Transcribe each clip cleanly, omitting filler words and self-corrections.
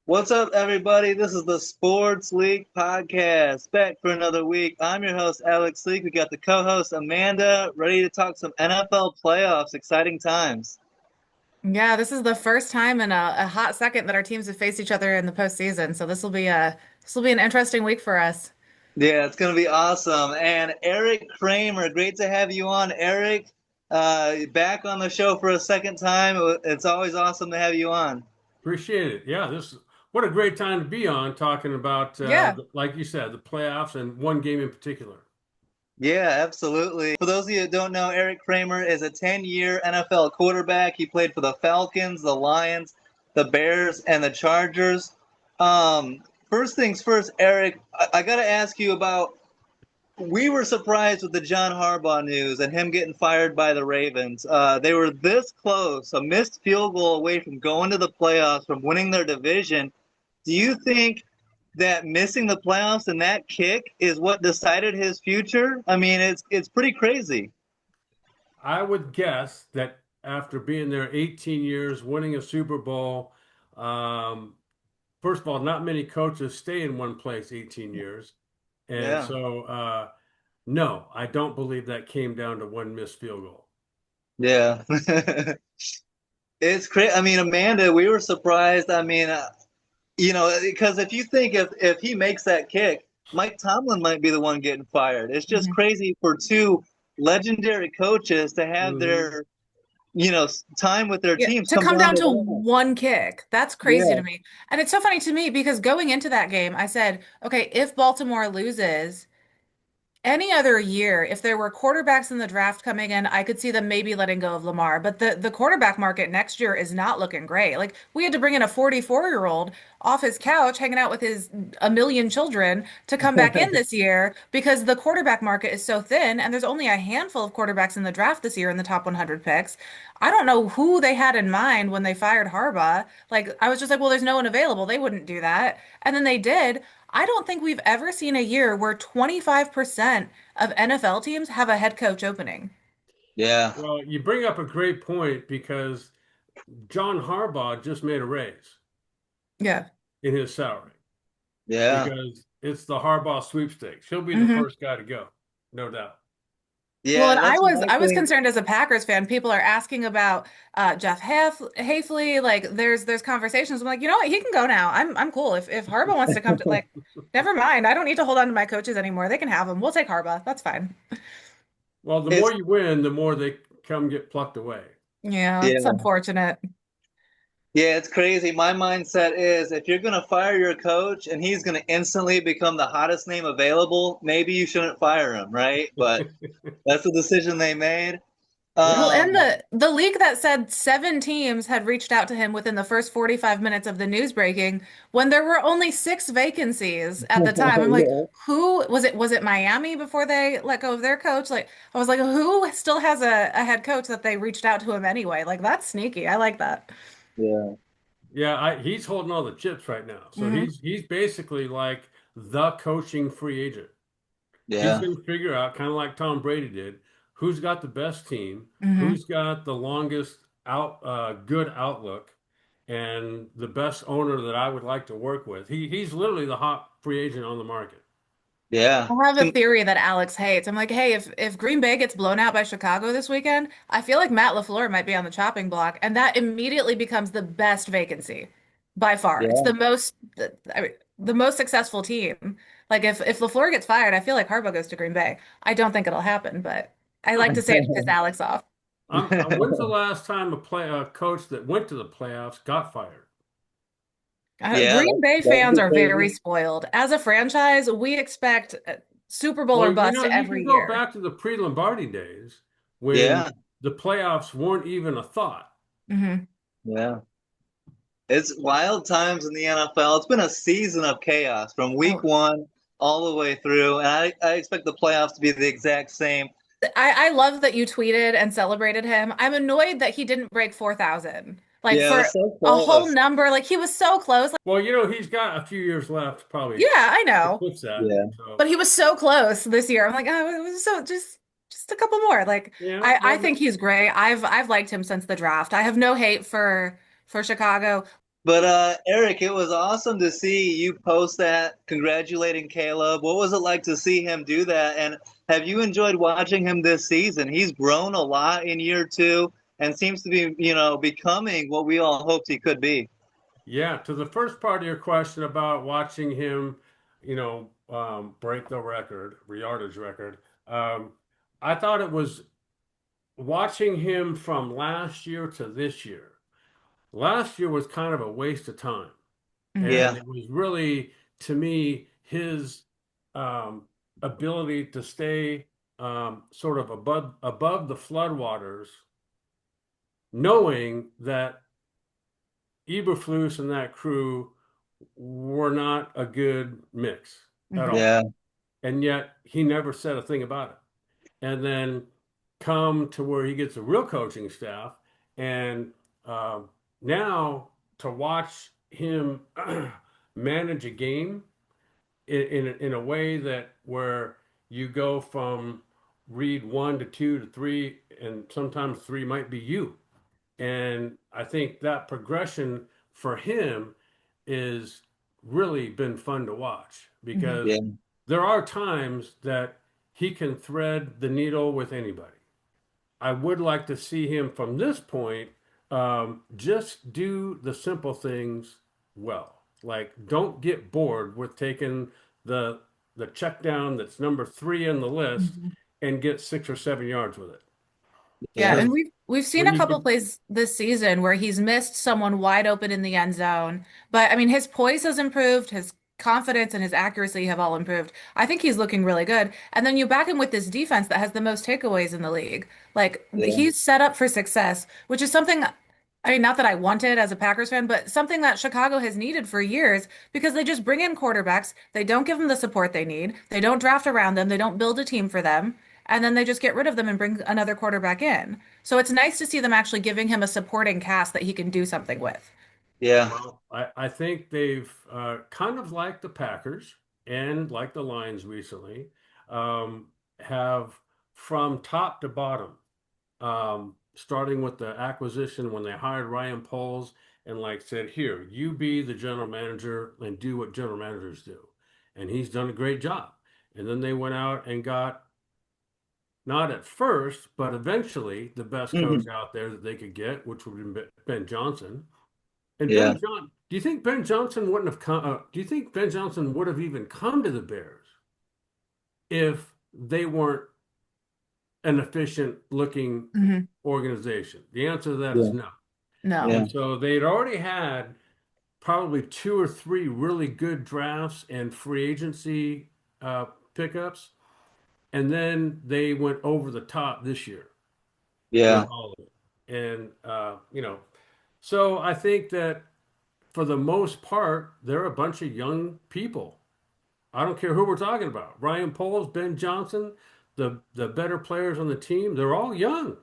What's up, everybody? This is the Sports League Podcast, back for another week. I'm your host, Alex Leak. We got the co-host, Amanda, ready to talk some NFL playoffs. Exciting times. Yeah, this is the first time in a hot second that our teams have faced each other in the postseason. So this will be an interesting week for us. Yeah, it's going to be awesome. And Erik Kramer, great to have you on. Erik, back on the show for a second time. It's always awesome to have you on. Appreciate it. Yeah, this what a great time to be on talking about, Yeah. like you said, the playoffs and one game in particular. Yeah, absolutely. For those of you that don't know, Erik Kramer is a 10-year NFL quarterback. He played for the Falcons, the Lions, the Bears, and the Chargers. First things first, Erik, I got to ask you about. We were surprised with the John Harbaugh news and him getting fired by the Ravens. They were this close, a missed field goal away from going to the playoffs, from winning their division. Do you think that missing the playoffs and that kick is what decided his future? I mean, it's pretty crazy. I would guess that after being there 18 years, winning a Super Bowl, um, first of all, not many coaches stay in one place 18 years. And Yeah, so, no, I don't believe that came down to one missed field goal. yeah. It's crazy. I mean, Amanda, we were surprised. I mean, because if you think if he makes that kick, Mike Tomlin might be the one getting fired. It's just Mhm. crazy for two legendary coaches to have Hmm. their time with their Yeah, teams to come come down down to to that. one kick. That's crazy Yeah. to me. And it's so funny to me because going into that game, I said, okay, if Baltimore loses, any other year, if there were quarterbacks in the draft coming in, I could see them maybe letting go of Lamar. But the quarterback market next year is not looking great. Like we had to bring in a 44-year-old off his couch, hanging out with his a million children to come back in this year because the quarterback market is so thin, and there's only a handful of quarterbacks in the draft this year in the top 100 picks. I don't know who they had in mind when they fired Harbaugh. Like I was just like, well, there's no one available. They wouldn't do that. And then they did. I don't think we've ever seen a year where 25% of NFL teams have a head coach opening. Yeah. Well, you bring up a great point because John Harbaugh just made a raise Yeah. in his salary, Yeah. because it's the Harbaugh sweepstakes. He'll be the hmm first guy to go, no doubt. Well, Yeah, and I that's was what I I was think. concerned as a Packers fan. People are asking about Jeff Hafley. Like, there's conversations. I'm like, you know what? He can go now. I'm cool. If Harbaugh wants to come to like, never mind. I don't need to hold on to my coaches anymore. They can have him. We'll take Harbaugh. That's fine. Well, the It's more you win, the more they come get plucked away. Yeah, it's yeah. unfortunate. Yeah, it's crazy. My mindset is if you're going to fire your coach and he's going to instantly become the hottest name available, maybe you shouldn't fire him, right? But that's the decision they made. Well, Yeah. and Um, the leak that said seven teams had reached out to him within the first 45 minutes of the news breaking when there were only six vacancies at the time. I'm like, yeah. who was it? Was it Miami before they let go of their coach? Like, I was like, who still has a head coach that they reached out to him anyway? Like, that's sneaky. I like that. Yeah. Yeah, he's holding all the chips right now. So hmm he's basically like the coaching free agent. He's Yeah. going to figure out, kind of like Tom Brady did, who's got the best team, hmm who's got the longest good outlook, and the best owner that I would like to work with. He's literally the hot free agent on the market. Yeah. I have a theory that Alex hates. I'm like, hey, if Green Bay gets blown out by Chicago this weekend, I feel like Matt LaFleur might be on the chopping block, and that immediately becomes the best vacancy by far. It's Yeah. I mean, the most successful team. Like if LaFleur gets fired, I feel like Harbaugh goes to Green Bay. I don't think it'll happen, but I like to say it to piss Alex off. When's the last time a coach that went to the playoffs got fired? Yeah, Green Bay that'd fans be are very crazy. spoiled. As a franchise, we expect Super Bowl or Well, bust you every can go year. back to the pre-Lombardi days when Yeah. the playoffs weren't even a thought. hmm Yeah. It's wild times in the NFL. It's been a season of chaos from week Oh, one all the way through. And I expect the playoffs to be the exact same. I love that you tweeted and celebrated him. I'm annoyed that he didn't break 4,000. Like Yeah, it for was so a whole close. number, like he was so close. Like, Well, he's got a few years left, probably yeah, I to know. fix that. Yeah. But So, he was so close this year. I'm like, oh, it was so just a couple more. Like yeah, I well, think he's great. I've liked him since the draft. I have no hate for Chicago. But Erik, it was awesome to see you post that congratulating Caleb. What was it like to see him do that? And have you enjoyed watching him this season? He's grown a lot in year two and seems to be, becoming what we all hoped he could be. Yeah, to the first part of your question about watching him, break the record, yardage record, I thought it was watching him from last year to this year. Last year was kind of a waste of time. Mhm. And Yeah, it was really, to me, his um, ability to stay sort of above the floodwaters, knowing that Eberflus and that crew were not a good mix at Mhm. all. yeah, And yet he never said a thing about it. And then come to where he gets a real coaching staff. And uh, now to watch him manage a game in a way that where you go from read one to two to three, and sometimes three might be you. And I think that progression for him is really been fun to watch Mhm. because yeah, there are times that he can thread the needle with anybody. I would like to see him from this point just do the simple things well. Like don't get bored with taking the the check down that's number three on the list Mhm. and get 6 or 7 yards with it. Yeah, yeah, and Because we've seen when a you couple can, plays this season where he's missed someone wide open in the end zone. But I mean, his poise has improved, his confidence and his accuracy have all improved. I think he's looking really good. And then you back him with this defense that has the most takeaways in the league. Like yeah, he's set up for success, which is something I mean, not that I wanted as a Packers fan, but something that Chicago has needed for years because they just bring in quarterbacks, they don't give them the support they need, they don't draft around them, they don't build a team for them, and then they just get rid of them and bring another quarterback in. So it's nice to see them actually giving him a supporting cast that he can do something with. yeah, well, I think they've kind of like the Packers and like the Lions recently um, have from top to bottom, starting with the acquisition when they hired Ryan Poles and like said, here, you be the general manager and do what general managers do. And he's done a great job. And then they went out and got, not at first, but eventually the best coach mhm, out there that they could get, which would have been Ben Johnson. And yeah, Do you think Ben Johnson wouldn't have come? Do you think Ben Johnson would have even come to the Bears if they weren't an efficient looking Hmm. organization? The answer to that is yeah, no. No. yeah, And so they'd already had probably two or three really good drafts and free agency uh, pickups. And then they went over the top this year with yeah, all of it. And, so I think that for the most part, they're a bunch of young people. I don't care who we're talking about. Ryan Poles, Ben Johnson, the better players on the team, they're all young.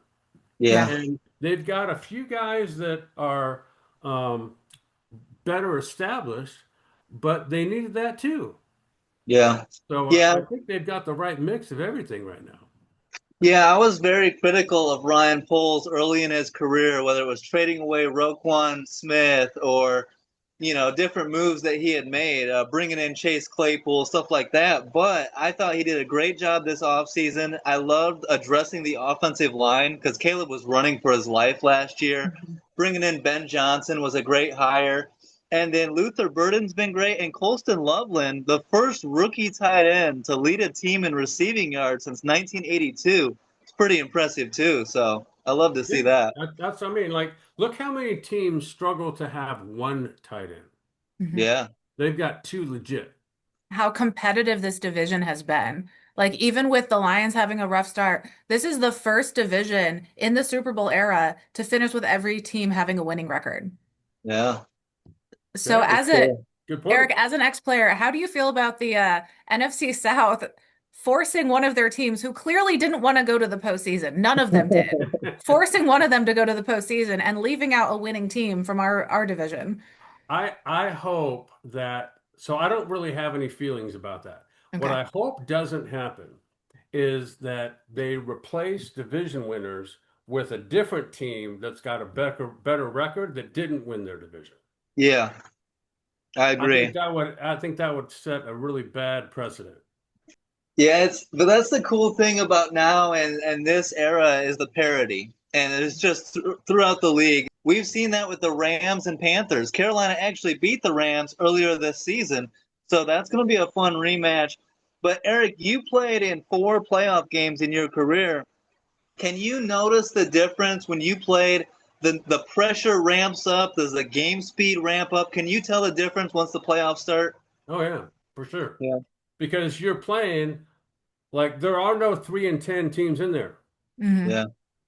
Yeah. yeah, And they've got a few guys that are um, better established, but they needed that too. yeah, So yeah. I think they've got the right mix of everything right now. Yeah, I was very critical of Ryan Poles early in his career, whether it was trading away Roquan Smith or, different moves that he had made, bringing in Chase Claypool, stuff like that. But I thought he did a great job this offseason. I loved addressing the offensive line because Caleb was running for his life last year. Mhm. Bringing in Ben Johnson was a great hire. And then Luther Burden's been great, and Colston Loveland, the first rookie tight end to lead a team in receiving yards since 1982. It's pretty impressive too. So I love to see Yeah, that. that's what I mean. Like, look how many teams struggle to have one tight end. Mhm. Yeah, They've got two legit. How competitive this division has been. Like, even with the Lions having a rough start, this is the first division in the Super Bowl era to finish with every team having a winning record. yeah, So, Yeah, for as a sure. good point. Eric, as an ex-player, how do you feel about the NFC South forcing one of their teams who clearly didn't want to go to the postseason? None of them did. Forcing one of them to go to the postseason and leaving out a winning team from our division. I hope that so I don't really have any feelings about that. What Okay. I hope doesn't happen is that they replace division winners with a different team that's got a better record that didn't win their division. Yeah, I I think agree. that would set a really bad precedent. Yeah, but that's the cool thing about now and this era is the parity, and it's just throughout the league. We've seen that with the Rams and Panthers. Carolina actually beat the Rams earlier this season, so that's going to be a fun rematch. But Erik, you played in 4 playoff games in your career. Can you notice the difference when you played? The pressure ramps up. Does the game speed ramp up? Can you tell the difference once the playoffs start? Oh yeah, for sure. Yeah. Because you're playing like there are no 3-10 teams in there. Hmm. Yeah.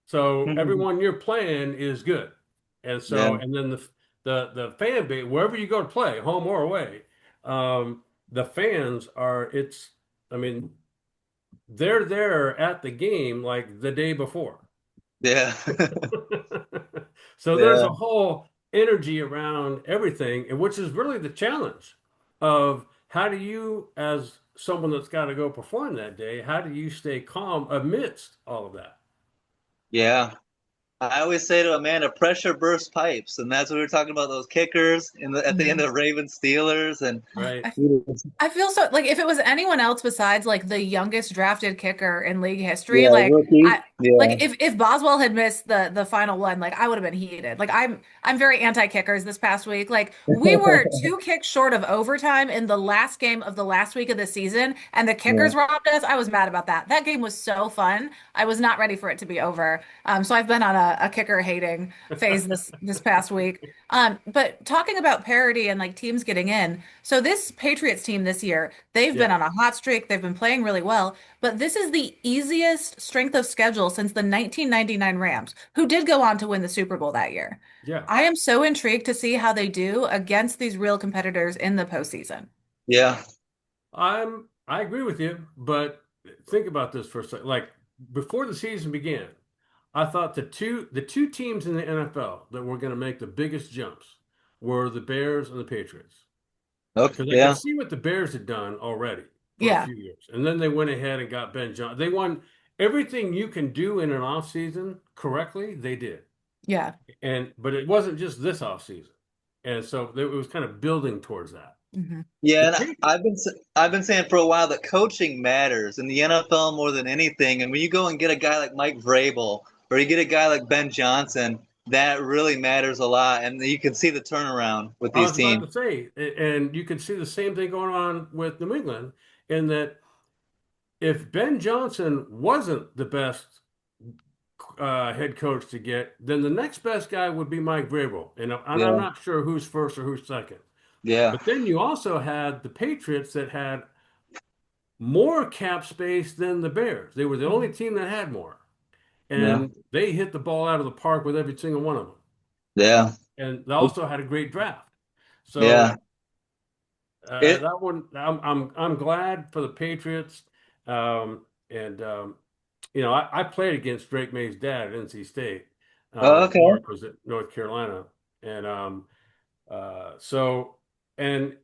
So everyone you're playing is good. And Yeah. so and then the fan base, wherever you go to play, home or away, the fans are it's I mean, they're there at the game like the day before. Yeah. So there's Yeah. a whole energy around everything, and which is really the challenge of how do you, as someone that's got to go perform that day, how do you stay calm amidst all of that? Yeah. I always say to Amanda, pressure bursts pipes, and that's what we were talking about those kickers at the end Hmm. of Ravens Steelers, and Right? I feel so like if it was anyone else besides like the youngest drafted kicker in league history, yeah, like rookie, yeah, like if Boswell had missed the final one, like I would have been heated. Like I'm very anti-kickers this past week. Like we were 2 kicks short of overtime in the last game of the last week of the season, and the yeah, kickers robbed us. I was mad about that. That game was so fun. I was not ready for it to be over. So I've been on a kicker hating phase this past week. But talking about parity and like teams getting in. So this Patriots team this year, they've been Yeah, on a hot streak. They've been playing really well, but this is the easiest strength of schedule since the 1999 Rams, who did go on to win the Super Bowl that year. yeah. I am so intrigued to see how they do against these real competitors in the postseason. yeah, I agree with you, but think about this for a second. Like before the season began, I thought the two teams in the NFL that were going to make the biggest jumps were the Bears and the Patriots. okay, Because I could yeah, see what the Bears had done already for a Yeah, few years. And then they went ahead and got Ben Johnson. They won everything you can do in an offseason correctly, they did. yeah. But it wasn't just this offseason. And so it was kind of building towards that. Hmm. The yeah. And Patriots, I've been saying for a while that coaching matters in the NFL more than anything. And when you go and get a guy like Mike Vrabel or you get a guy like Ben Johnson, that really matters a lot, and you can see the turnaround with I these was about teams. to say, and you could see the same thing going on with New England in that if Ben Johnson wasn't the best head coach to get, then the next best guy would be Mike Vrabel. And I'm Yeah, not sure who's first or who's second. yeah, But then you also had the Patriots that had more cap space than the Bears. They were the only team that had more. yeah, And they hit the ball out of the park with every single one of them. yeah, And they also had a great draft. yeah. So It. that one, I'm glad for the Patriots. And I played against Drake May's dad at NC State. Oh, okay. Mark was at North Carolina, and so and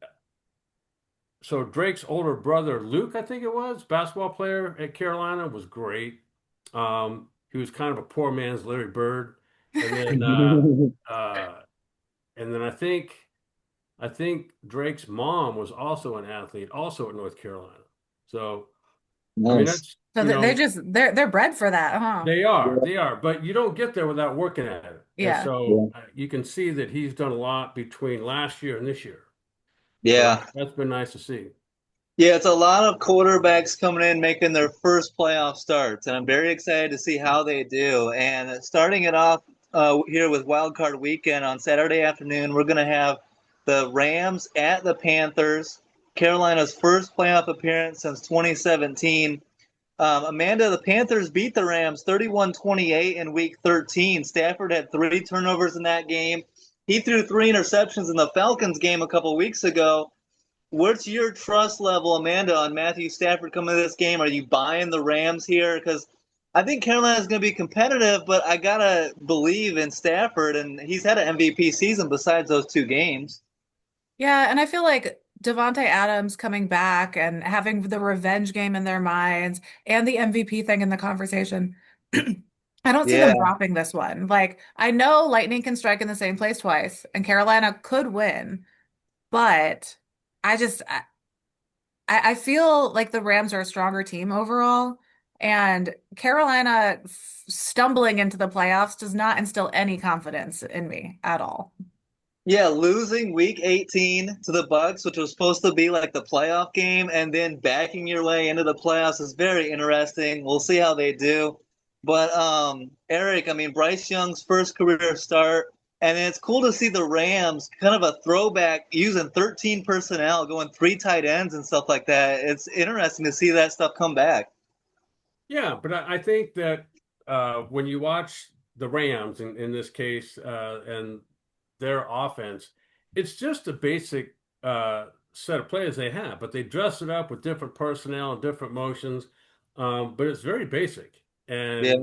so Drake's older brother Luke, I think it was, basketball player at Carolina, was great. He was kind of a poor man's Larry Bird, and then uh, and then I think Drake's mom was also an athlete, also at North Carolina. So I mean Nice. that's So they're bred for that, huh? they are, but you don't get there without working at it. And Yeah. so Yeah. you can see that he's done a lot between last year and this year. So Yeah. that's been nice to see. Yeah, it's a lot of quarterbacks coming in making their first playoff starts, and I'm very excited to see how they do. And starting it off here with Wild Card Weekend on Saturday afternoon, we're going to have the Rams at the Panthers, Carolina's first playoff appearance since 2017. Amanda, the Panthers beat the Rams 31-28 in Week 13. Stafford had 3 turnovers in that game. He threw 3 interceptions in the Falcons game a couple weeks ago. What's your trust level, Amanda, on Matthew Stafford coming to this game? Are you buying the Rams here? Because I think Carolina is going to be competitive, but I gotta believe in Stafford, and he's had an MVP season besides those 2 games. Yeah, and I feel like Devonte Adams coming back and having the revenge game in their minds and the MVP thing in the conversation. I don't see Yeah. them dropping this one. Like, I know Lightning can strike in the same place twice, and Carolina could win, but I just I feel like the Rams are a stronger team overall, and Carolina stumbling into the playoffs does not instill any confidence in me at all. Yeah, losing week 18 to the Bucks, which was supposed to be like the playoff game, and then backing your way into the playoffs is very interesting. We'll see how they do. But Eric, I mean Bryce Young's first career start, and it's cool to see the Rams kind of a throwback using 13 personnel, going three tight ends and stuff like that. It's interesting to see that stuff come back. Yeah, but I think that when you watch the Rams in this case and their offense, it's just a basic set of players they have, but they dress it up with different personnel and different motions. But it's very basic, Yeah.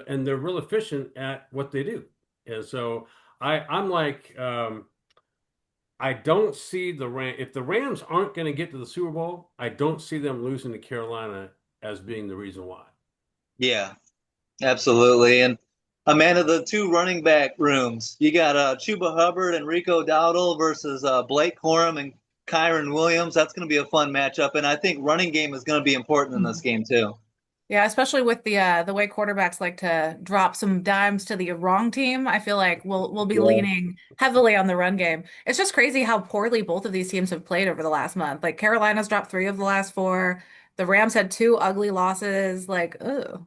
and they're real efficient at what they do. And so I'm like I don't see the Ram if the Rams aren't going to get to the Super Bowl, I don't see them losing to Carolina as being the reason why. Yeah. Absolutely. And Amanda, the two running back rooms, you got Chuba Hubbard and Rico Dowdle versus Blake Corum and Kyron Williams. That's going to be a fun matchup. And I think running game is going to be important in this game, too. Yeah, especially with the way quarterbacks like to drop some dimes to the wrong team. I feel like we'll be Yeah. leaning heavily on the run game. It's just crazy how poorly both of these teams have played over the last month. Like Carolina's dropped three of the last four. The Rams had two ugly losses. Like, oh.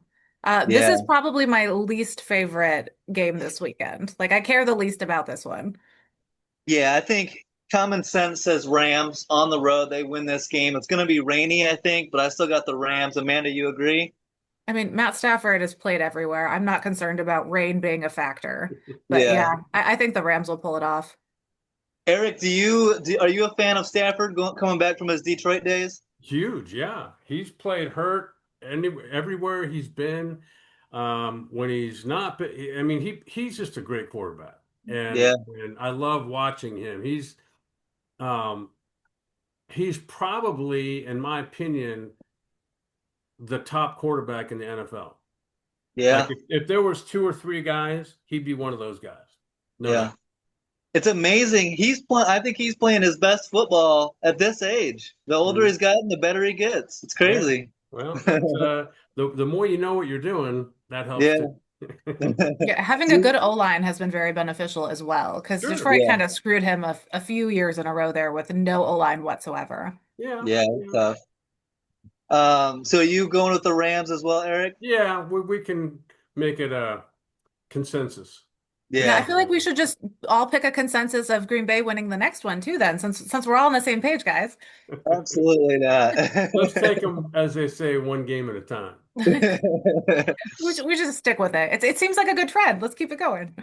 This is Yeah. probably my least favorite game this weekend. Like I care the least about this one. Yeah. I think common sense says Rams on the road. They win this game. It's going to be rainy, I think, but I still got the Rams. Amanda, you agree? I mean, Matt Stafford has played everywhere. I'm not concerned about rain being a factor. But Yeah. yeah, I think the Rams will pull it off. Eric, are you a fan of Stafford coming back from his Detroit days? Huge, yeah. He's played hurt everywhere he's been. When he's not, I mean, he's just a great quarterback, Yeah. and I love watching him. Um, he's probably, in my opinion, the top quarterback in the NFL. Like Yeah. if there was two or three guys, he'd be one of those guys, no Yeah. doubt. It's amazing. He's playing. I think he's playing his best football at this age. The older Mhm. he's gotten, the better he gets. It's Yeah. crazy. Well, it's the more you know what you're doing, that helps Yeah. too. Yeah, having a So- good O-line has been very beneficial as well because Sure. Detroit yeah. kind of screwed him a few years in a row there with no O-line whatsoever. Yeah. Yeah. It's Yeah. tough. So you going with the Rams as well, Eric? Yeah, we can make it a consensus. Yeah, I Yeah. feel like we should just all pick a consensus of Green Bay winning the next one too, then, since we're all on the same page, guys. Absolutely not. Let's take them, as they say, one game at a time. We should just stick with it. It seems like a good trend. Let's keep it going.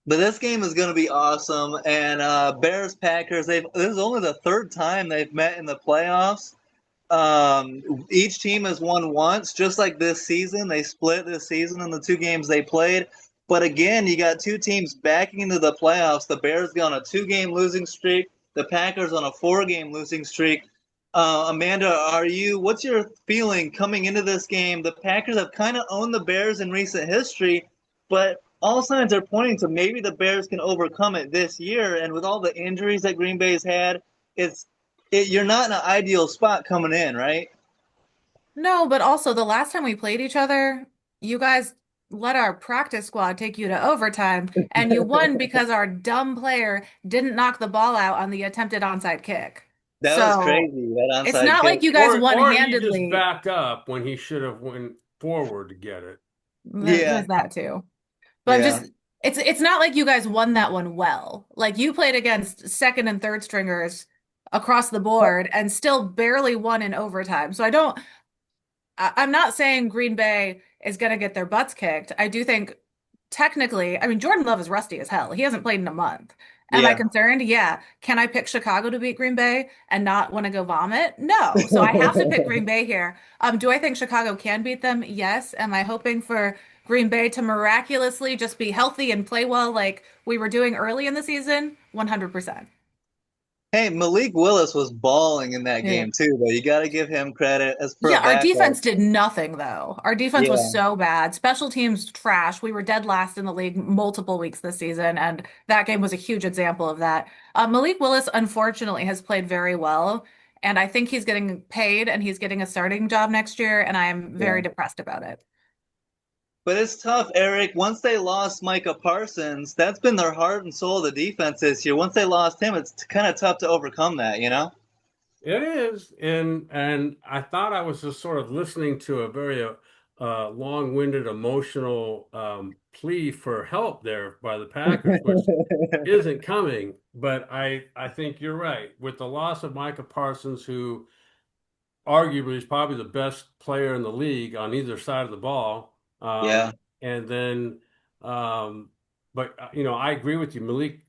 But this game is going to be awesome. And Bears Packers. This is only the third time they've met in the playoffs. Each team has won once, just like this season. They split this season in the two games they played. But again, you got two teams backing into the playoffs. The Bears go on a two-game losing streak. The Packers on a four-game losing streak. Amanda, what's your feeling coming into this game? The Packers have kind of owned the Bears in recent history, but all signs are pointing to maybe the Bears can overcome it this year. And with all the injuries that Green Bay's had, you're not in an ideal spot coming in, right? No, but also the last time we played each other, you guys let our practice squad take you to overtime, and you won because our dumb player didn't knock the ball out on the attempted onside kick. That was So crazy, that it's onside not kick. like you guys Or he just one-handedly. backed up when he should have went forward to get it. Yeah, There's that too. But I'm yeah, just it's not like you guys won that one well. Like you played against second and third stringers across the board and still barely won in overtime. So I'm not saying Green Bay is going to get their butts kicked. I do think technically, I mean, Jordan Love is rusty as hell. He hasn't played in a month. Am I yeah. concerned? Yeah. Can I pick Chicago to beat Green Bay and not want to go vomit? No. So I have to pick Green Bay here. Do I think Chicago can beat them? Yes. Am I hoping for Green Bay to miraculously just be healthy and play well like we were doing early in the season? 100%. Hey, Malik Willis was balling in that Yeah. game too, though. You got to give him credit as for a Yeah, our backup. defense did nothing though. Our defense was Yeah, so bad. Special teams trash. We were dead last in the league multiple weeks this season, and that game was a huge example of that. Malik Willis, unfortunately, has played very well, and I think he's getting paid and he's getting a starting job next year, and I am yeah. very depressed about it. But it's tough, Eric. Once they lost Micah Parsons, that's been their heart and soul of the defense this year. Once they lost him, it's kind of tough to overcome that, you know? It is, and I thought I was just sort of listening to a very long-winded, emotional plea for help there by the Packers, which isn't coming. But I think you're right. With the loss of Micah Parsons, who arguably is probably the best player in the league on either side of the ball, Yeah, and then, but you know, I agree with you, Malik.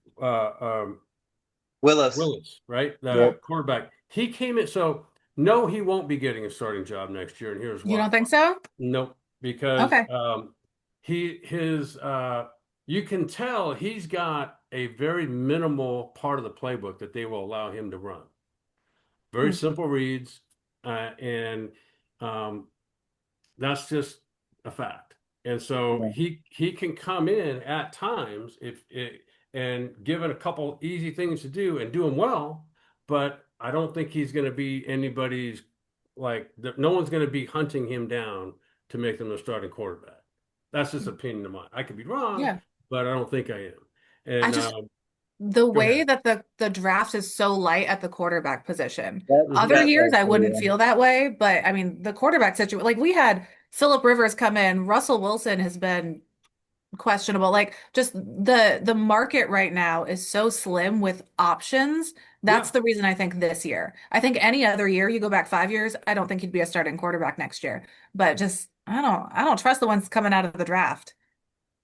Willis. Willis, right? The Yep. quarterback. He came in, so no, he won't be getting a starting job next year, and here's You why. don't think so? Nope, because Okay. he his you can tell he's got a very minimal part of the playbook that they will allow him to run. Very Hmm. simple reads, and um, that's just a fact. And so Yeah. he can come in at times if it and given a couple easy things to do and do them well, but I don't think he's going to be anybody's no one's going to be hunting him down to make them the starting quarterback. That's just opinion of mine. I could be wrong, Yeah. but I don't think I am. I And just the go way ahead. that the draft is so light at the quarterback position. Other Hmm. That's years also, I wouldn't yeah. feel that way, but I mean the quarterback situation, like we had Philip Rivers come in, Russell Wilson has been questionable. Like just the market right now is so slim with options. That's Yeah. the reason I think this year. I think any other year, you go back 5 years, I don't think he'd be a starting quarterback next year. But just I don't trust the ones coming out of the draft.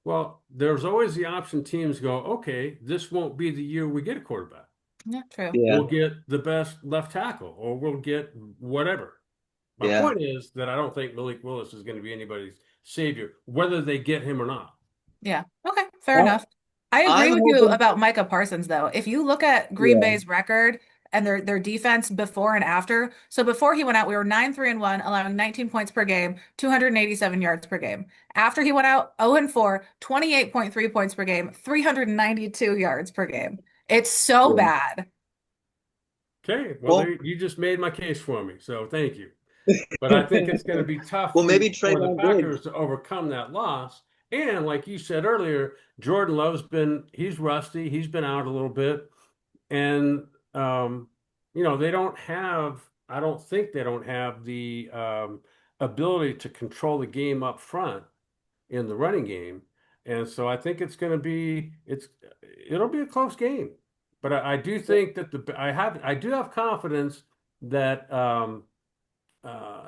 Well, there's always the option teams go, okay, this won't be the year we get a quarterback. Yeah, true. Yeah, We'll get the best left tackle or we'll get whatever. My yeah. point is that I don't think Malik Willis is going to be anybody's savior, whether they get him or not. Yeah. Okay. Fair Well, enough. I agree I'm with you hoping, about Micah Parsons, though. If you look at Green yeah, Bay's record and their defense before and after, so before he went out, we were 9-3-1, allowing 19 points per game, 287 yards per game. After he went out, 0-4, 28.3 points per game, 392 yards per game. It's so yeah. bad. Okay, well, Well, there, you just made my case for me, so thank you. But I think it's going to be tough well, maybe for the Trayvon Diggs. Packers to overcome that loss. And like you said earlier, Jordan Love's he's rusty, he's been out a little bit. And you know, I don't think they don't have the ability to control the game up front in the running game. And so I think it'll be a close game. But I do think that I do have confidence that uh,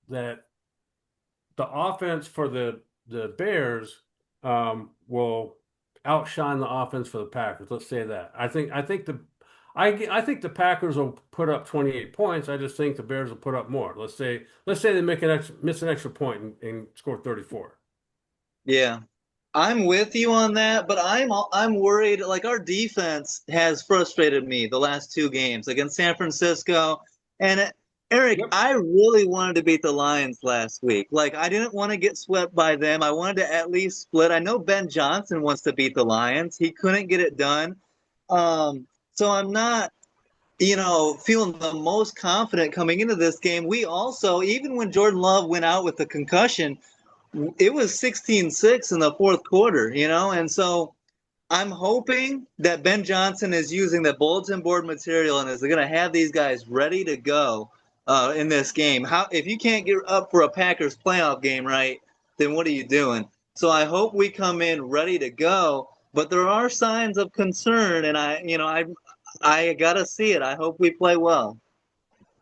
that the offense for the Bears will outshine the offense for the Packers. Let's say that. I think the Packers will put up 28 points. I just think the Bears will put up more. Let's say they miss an extra point and score 34. Yeah. I'm with you on that, but I'm worried. Like our defense has frustrated me the last two games against San Francisco. And Eric, Yep. I really wanted to beat the Lions last week. Like I didn't want to get swept by them. I wanted to at least split. I know Ben Johnson wants to beat the Lions. He couldn't get it done. So I'm not, feeling the most confident coming into this game. We also, even when Jordan Love went out with the concussion, it was 16-6 in the fourth quarter, and so I'm hoping that Ben Johnson is using the bulletin board material and is going to have these guys ready to go in this game. How if you can't get up for a Packers playoff game, right, then what are you doing? So I hope we come in ready to go, but there are signs of concern, and I gotta see it. I hope we play well.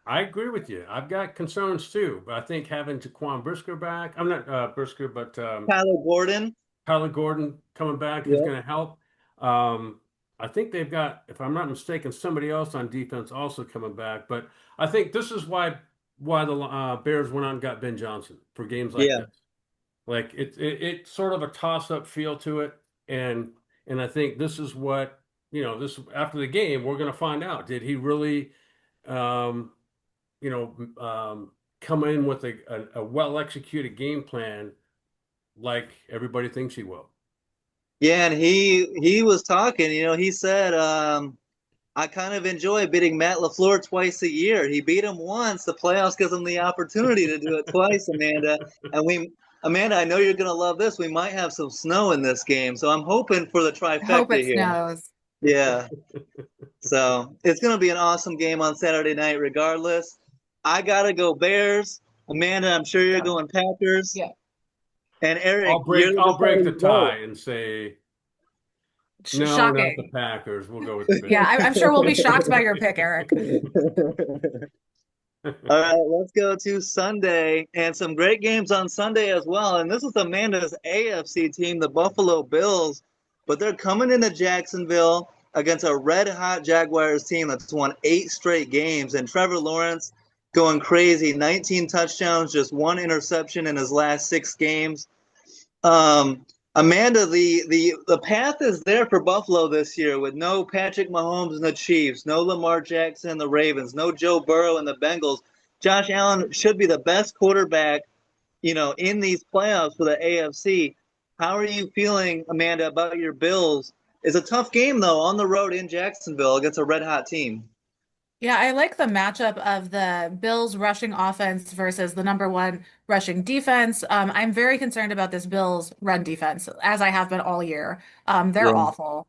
I agree with you. I've got concerns too, but I think having Jaquan Brisker back, I'm not Brisker, but Tyler Gordon. Tyler Gordon coming back is Yeah, going to help. Um, I think they've got, if I'm not mistaken, somebody else on defense also coming back. But I think this is why the Bears went out and got Ben Johnson for games like yeah, this. It's sort of a toss up feel to it, and I think this is what this after the game, we're going to find out. Did he really, um, you know, come in with a well executed game plan like everybody thinks he will? Yeah, and he was talking. He said, I kind of enjoy beating Matt LaFleur twice a year. He beat him once. The playoffs gives him the opportunity to do it twice, Amanda. Amanda, I know you're going to love this. We might have some snow in this game, so I'm hoping for the Hope trifecta it here. snows. Yeah. So it's going to be an awesome game on Saturday night, regardless. I got to go Bears. Amanda, I'm sure you're Go. going Packers. Yeah. And Eric, I'll you're break the I'll break the deciding vote. tie and say no, not the Shocking. Packers. We'll go with the Yeah, Bears. I'm sure we'll be shocked by your pick, Eric. All right, let's go to Sunday and some great games on Sunday as well. And this is Amanda's AFC team, the Buffalo Bills, but they're coming into Jacksonville against a red-hot Jaguars team that's won 8 straight games. And Trevor Lawrence going crazy, 19 touchdowns, just 1 interception in his last 6 games. Amanda, the path is there for Buffalo this year with no Patrick Mahomes and the Chiefs, no Lamar Jackson and the Ravens, no Joe Burrow and the Bengals. Josh Allen should be the best quarterback, in these playoffs for the AFC. How are you feeling, Amanda, about your Bills? It's a tough game though, on the road in Jacksonville against a red hot team. Yeah, I like the matchup of the Bills rushing offense versus the number one rushing defense. I'm very concerned about this Bills run defense, as I have been all year. They're Yeah. awful.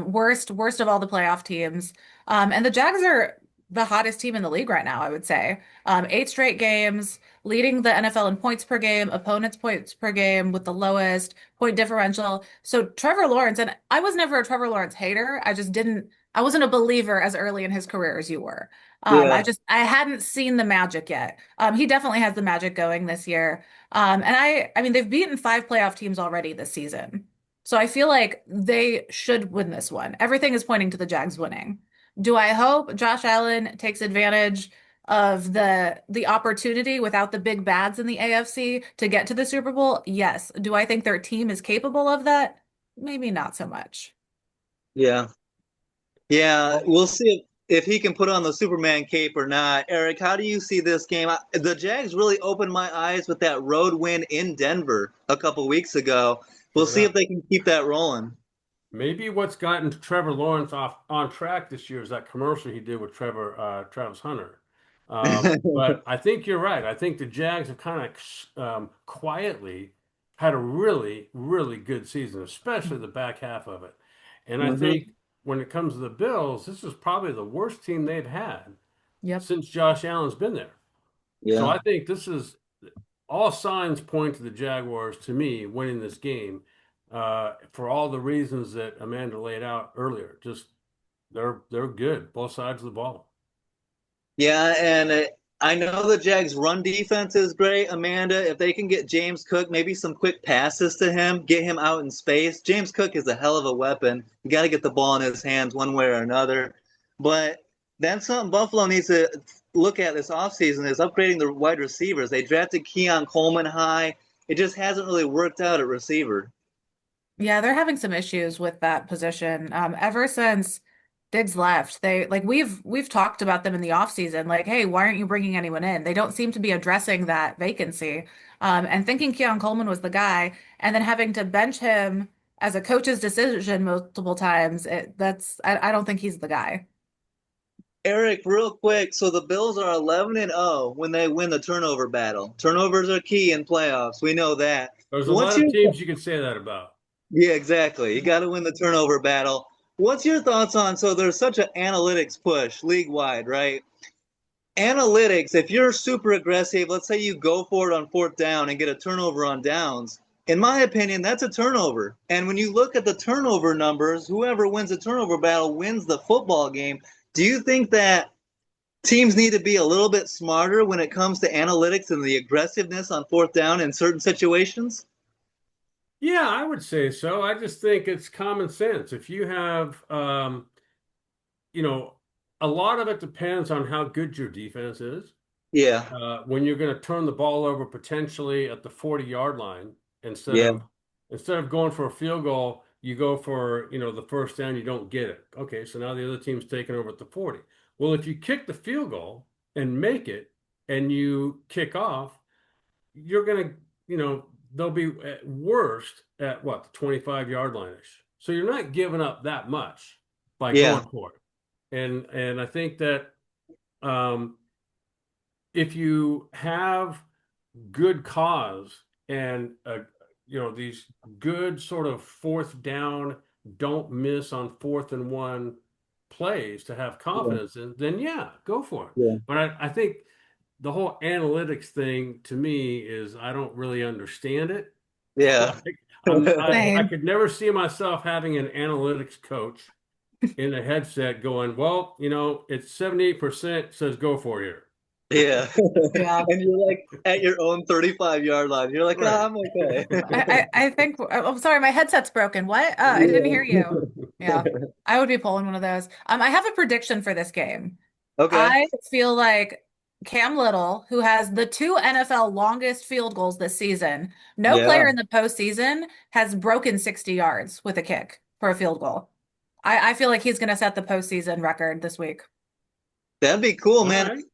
Worst of all the playoff teams. And the Jags are the hottest team in the league right now, I would say. 8 straight games, leading the NFL in points per game, opponents' points per game with the lowest point differential. So Trevor Lawrence, and I was never a Trevor Lawrence hater. I wasn't a believer as early in his career as you were. Yeah. I hadn't seen the magic yet. He definitely has the magic going this year. And I mean, they've beaten 5 playoff teams already this season. So I feel like they should win this one. Everything is pointing to the Jags winning. Do I hope Josh Allen takes advantage of the opportunity without the big bads in the AFC to get to the Super Bowl? Yes. Do I think their team is capable of that? Maybe not so much. Yeah. Yeah, Well, we'll see if he can put on the Superman cape or not. Eric, how do you see this game? The Jags really opened my eyes with that road win in Denver a couple weeks ago. We'll true see if that. they can keep that rolling. Maybe what's gotten Trevor Lawrence off on track this year is that commercial he did with Travis Hunter. But I think you're right. I think the Jags have kind of quietly had a really, really good season, especially the back half of it. And I think Hmm. when it comes to the Bills, this is probably the worst team they've had Yep. since Josh Allen's been there. So Yeah. I think this is all signs point to the Jaguars to me winning this game for all the reasons that Amanda laid out earlier. Just they're good, both sides of the ball. Yeah, and I know the Jags' run defense is great, Amanda. If they can get James Cook, maybe some quick passes to him, get him out in space. James Cook is a hell of a weapon. You got to get the ball in his hands one way or another. But that's something Buffalo needs to look at this offseason is upgrading the wide receivers. They drafted Keon Coleman high. It just hasn't really worked out at receiver. Yeah, they're having some issues with that position. Ever since Diggs left, they like we've talked about them in the offseason, like, hey, why aren't you bringing anyone in? They don't seem to be addressing that vacancy. And thinking Keon Coleman was the guy, and then having to bench him as a coach's decision multiple times, I don't think he's the guy. Eric, real quick. So the Bills are 11-0 when they win the turnover battle. Turnovers are key in playoffs. We know that. There's a What's lot of your teams you can say that about. Yeah, exactly. You got to win the turnover battle. What's your thoughts on so there's such an analytics push league wide, right? Analytics, if you're super aggressive, let's say you go for it on fourth down and get a turnover on downs. In my opinion, that's a turnover. And when you look at the turnover numbers, whoever wins the turnover battle wins the football game. Do you think that teams need to be a little bit smarter when it comes to analytics and the aggressiveness on fourth down in certain situations? Yeah, I would say so. I just think it's common sense. If you have, you know, a lot of it depends on how good your defense is. Yeah, When you're going to turn the ball over potentially at the 40-yard line instead yeah, of instead of going for a field goal, you go for, the first down, you don't get it. Okay, so now the other team's taking over at the 40. Well, if you kick the field goal and make it and you kick off, you're going to, they'll be at worst at what, the 25-yard line-ish. So you're not giving up that much by Yeah. going for it. And I think that um, if you have good cause and these good sort of fourth down, don't miss on 4th and 1 plays to have confidence in, then yeah, go for it. Yeah. But I think the whole analytics thing to me is I don't really understand it. Yeah. I Same. could never see myself having an analytics coach in a headset going, well, it's 78% says go for here. Yeah. Yeah. And you're like at your own 35-yard line. You're like, oh, Right. I'm okay. I think I'm sorry, my headset's broken. What? I didn't hear you. Yeah. I would be pulling one of those. I have a prediction for this game. Okay. I feel like Cam Little, who has the 2 NFL longest field goals this season, no Yeah. player in the postseason has broken 60 yards with a kick for a field goal. I feel like he's going to set the postseason record this week. That'd be cool, All man. right.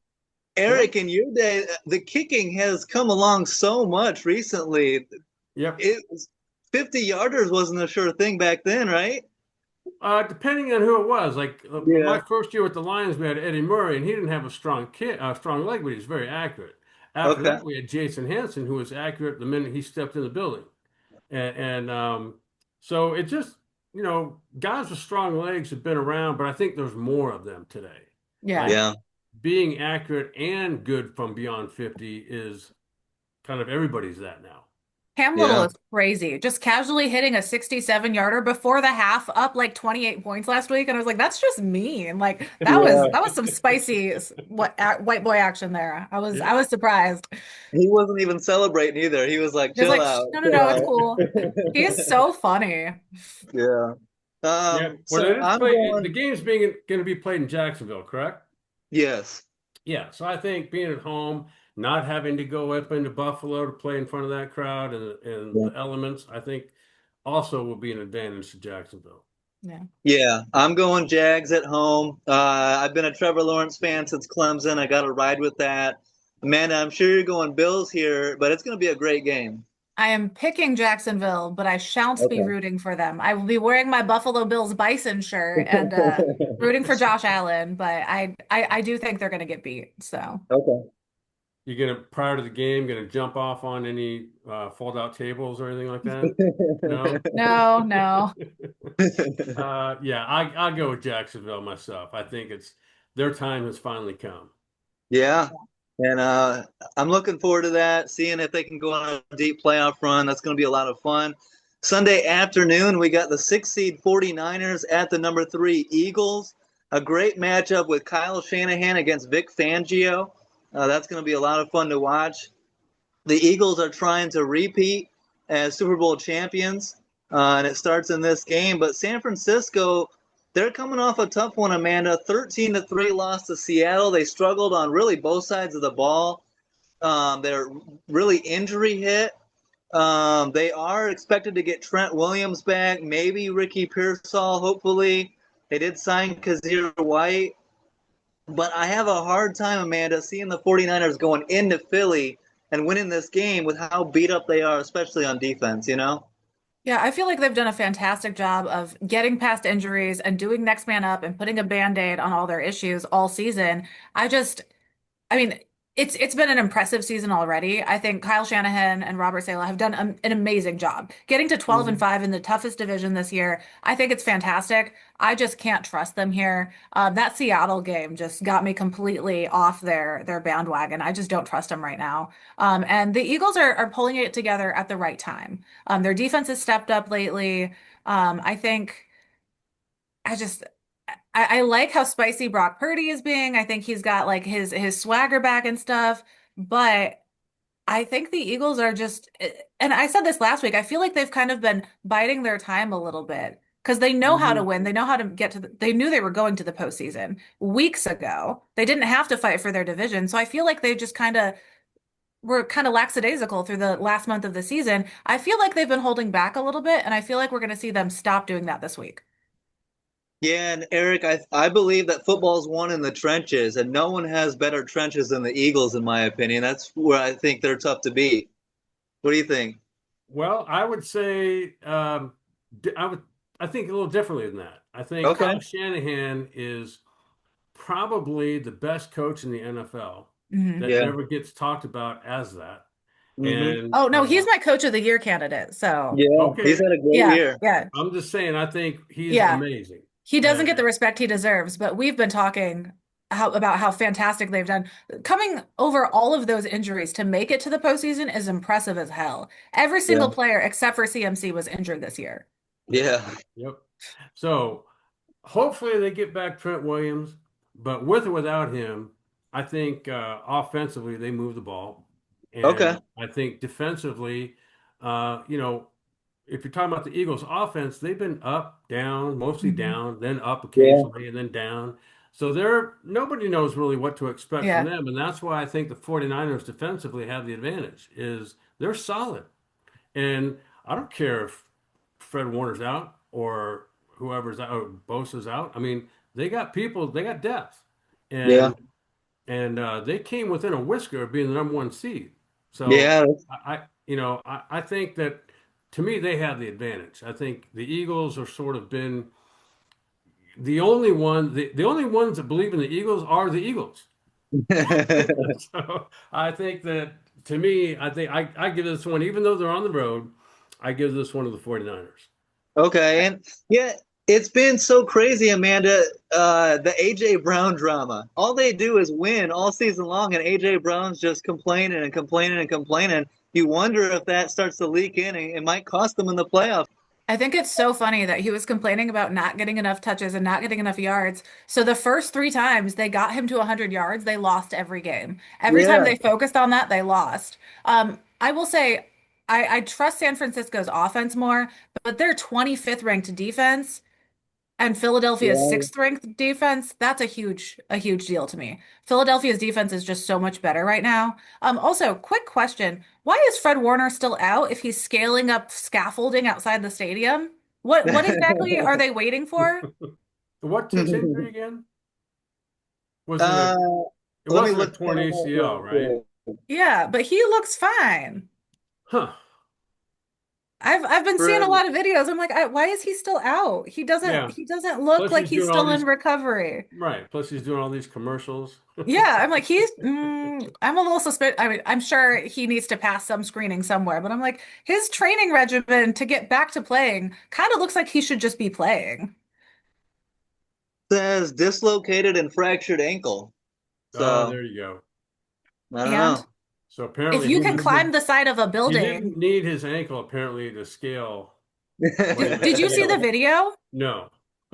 Eric, in your day, the kicking has come along so much recently. Yep. It was 50 yarders wasn't a sure thing back then, right? Depending on who it was, like my Yeah. first year with the Lions, we had Eddie Murray, and he didn't have a strong leg, but he was very accurate. After Okay. that, we had Jason Hanson, who was accurate the minute he stepped in the building, and so it just, guys with strong legs have been around, but I think there's more of them today. Yeah. Like Yeah. being accurate and good from beyond 50 is kind of everybody's that now. Cam Little Yeah. is crazy. Just casually hitting a 67-yarder before the half up like 28 points last week. And I was like, that's just mean. Like Yeah. that was some spicy white boy action there. I Yeah. was surprised. He wasn't even celebrating either. He was like, Just chill like, out, no, no, chill no, it's out. cool. He is so funny. Yeah. Yeah. Well, So it is I'm the going, game's being going to be played in Jacksonville, correct? yes. Yeah, so I think being at home, not having to go up into Buffalo to play in front of that crowd and Yeah. the elements, I think also will be an advantage to Jacksonville. Yeah. Yeah, I'm going Jags at home. I've been a Trevor Lawrence fan since Clemson. I got to ride with that. Amanda, I'm sure you're going Bills here, but it's going to be a great game. I am picking Jacksonville, but I shan't be Okay. rooting for them. I will be wearing my Buffalo Bills Bison shirt and rooting for Josh Allen, but I do think they're gonna get beat. So Okay. You prior to the game, gonna jump off on any fold out tables or anything like that? No? no, no. Yeah, I'll go with Jacksonville myself. I think their time has finally come. Yeah. And I'm looking forward to that, seeing if they can go on a deep playoff run. That's going to be a lot of fun. Sunday afternoon, we got the 6 seed 49ers at the number 3 Eagles. A great matchup with Kyle Shanahan against Vic Fangio. That's going to be a lot of fun to watch. The Eagles are trying to repeat as Super Bowl champions, and it starts in this game. But San Francisco, they're coming off a tough one, Amanda. 13-3 loss to Seattle. They struggled on really both sides of the ball. They're really injury hit. They are expected to get Trent Williams back, maybe Ricky Pearsall, hopefully. They did sign Kazir White. But I have a hard time, Amanda, seeing the 49ers going into Philly and winning this game with how beat up they are, especially on defense, you know? Yeah, I feel like they've done a fantastic job of getting past injuries and doing next man up and putting a band-aid on all their issues all season. I mean, it's been an impressive season already. I think Kyle Shanahan and Robert Saleh have done an amazing job. Getting to 12-5 in the toughest division this year, I think it's fantastic. I just can't trust them here. That Seattle game just got me completely off their bandwagon. I just don't trust them right now. And the Eagles are pulling it together at the right time. Their defense has stepped up lately. I think I just I like how spicy Brock Purdy is being. I think he's got like his swagger back and stuff. But I think the Eagles are just, and I said this last week, I feel like they've kind of been biding their time a little bit because they know how to Mhm. win. They know how to get to they knew they were going to the postseason weeks ago. They didn't have to fight for their division. So I feel like they just kind of were kind of lackadaisical through the last month of the season. I feel like they've been holding back a little bit, and I feel like we're going to see them stop doing that this week. Yeah, and Eric, I believe that football's won in the trenches, and no one has better trenches than the Eagles, in my opinion. That's where I think they're tough to beat. What do you think? Well, I would say I would I think a little differently than that. I think Okay. Kyle Shanahan is probably the best coach in the NFL Hmm. that Yeah. never gets talked about as that. Hmm. And Oh no, he's my coach of the year candidate. So Yeah. He's okay, had a great yeah, year. yeah, I'm just saying I think he's yeah. amazing. He doesn't get And the respect he deserves, but we've been talking about how fantastic they've done. Coming over all of those injuries to make it to the postseason is impressive as hell. Every Yeah. single player except for CMC was injured this year. yep, Yeah. yep. So hopefully they get back Trent Williams, but with or without him, I think offensively they move the ball, Okay. and I think defensively, you know, if you're talking about the Eagles' offense, they've been up, down, mostly Mhm. down, then up Yeah. occasionally, and then down. So they're nobody knows really what to expect from Yeah. them, and that's why I think the 49ers defensively have the advantage. Is they're solid, and I don't care if Fred Warner's out or whoever's out, or Bosa's out. I mean, they got people, they got depth, Yeah. and they came within a whisker of being the number one seed. So Yeah. I think that to me they have the advantage. I think the Eagles are sort of been the only ones that believe in the Eagles are the Eagles. So I think that to me, I think I give this one, even though they're on the road, I give this one to the 49ers. Okay. And yeah, it's been so crazy, Amanda. The AJ Brown drama. All they do is win all season long, and AJ Brown's just complaining and complaining and complaining. You wonder if that starts to leak in, and it might cost them in the playoffs. I think it's so funny that he was complaining about not getting enough touches and not getting enough yards. So the first three times they got him to 100 yards, they lost every game. Every time Yeah. they focused on that, they lost. I will say I trust San Francisco's offense more, but their 25th ranked defense and Philadelphia's Yeah. sixth ranked defense, that's a huge deal to me. Philadelphia's defense is just so much better right now. Also, quick question. Why is Fred Warner still out if he's scaling up scaffolding outside the stadium? What exactly are they waiting for? What's his injury again? Was it uh, it Let me wasn't a look torn that up ACL, real right? quick. Yeah, but he looks fine. Huh. I've been seeing a Fred, lot of videos. I'm like, why is he still out? Yeah. He doesn't look Plus like he's he's doing all still in these recovery. right. Plus he's doing all these commercials. Yeah, I'm like I'm a little suspicious. I mean, I'm sure he needs to pass some screening somewhere, but I'm like his training regimen to get back to playing kind of looks like he should just be playing. says dislocated and fractured ankle. Oh, So there you go. I don't And know. So if apparently you can climb the side of a he didn't building, need his ankle apparently to scale what he was did you see the scaling. video? No.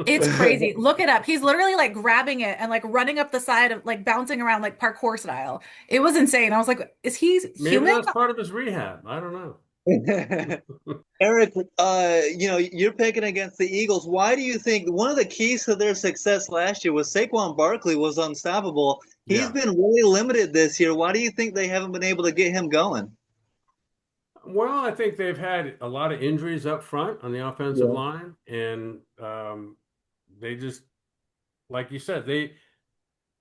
It's crazy. Look it up. He's literally like grabbing it and like running up the side of like bouncing around like parkour style. It was insane. I was like, is he Maybe human? that's part of his rehab. I don't know. Eric, you're picking against the Eagles. Why do you think one of the keys to their success last year was Saquon Barkley was unstoppable? He's Yeah. been really limited this year. Why do you think they haven't been able to get him going? Well, I think they've had a lot of injuries up front on the offensive Yeah. line, and they just, like you said,